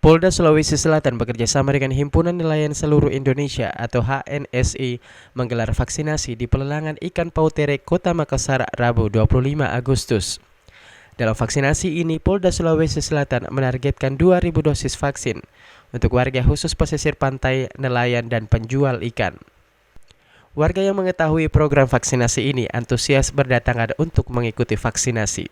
Polda Sulawesi Selatan bekerjasama dengan Himpunan Nelayan Seluruh Indonesia atau HNSI menggelar vaksinasi di pelelangan ikan Pautere, Kota Makassar, Rabu 25 Agustus. Dalam vaksinasi ini, Polda Sulawesi Selatan menargetkan 2.000 dosis vaksin untuk warga khusus pesisir pantai, nelayan, dan penjual ikan. Warga yang mengetahui program vaksinasi ini antusias berdatangan untuk mengikuti vaksinasi.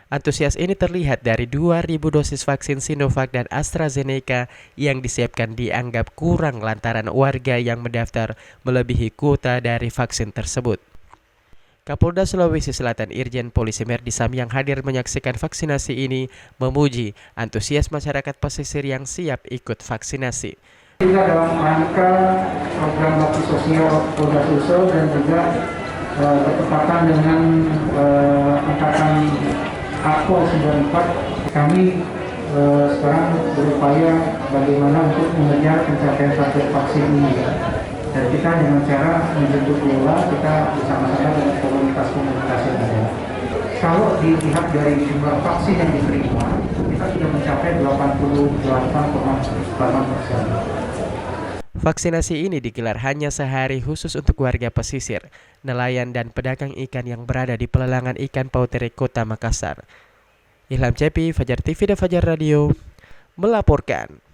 Antusias ini terlihat dari 2.000 dosis vaksin Sinovac dan AstraZeneca yang disiapkan dianggap kurang lantaran warga yang mendaftar melebihi kuota dari vaksin tersebut. Kapolda Sulawesi Selatan Irjen Polisi Merdisam yang hadir menyaksikan vaksinasi ini memuji antusias masyarakat pesisir yang siap ikut vaksinasi. Juga dalam rangka program bakti sosial Polda Sulsel dan juga bertepatan dengan angkatan Akpol 94, kami sekarang berupaya bagaimana untuk mengejar pencapaian target vaksin ini. Dan kita dengan cara menjemput bola, kita bersama-sama dengan komunitas-komunitas yang ada. Kalau dilihat dari jumlah vaksin yang diterima, kita sudah mencapai 88,8%. Vaksinasi ini digelar hanya sehari khusus untuk warga pesisir, nelayan, dan pedagang ikan yang berada di pelelangan ikan Pautere, Kota Makassar. Ilham Cepi, Fajar TV dan Fajar Radio melaporkan.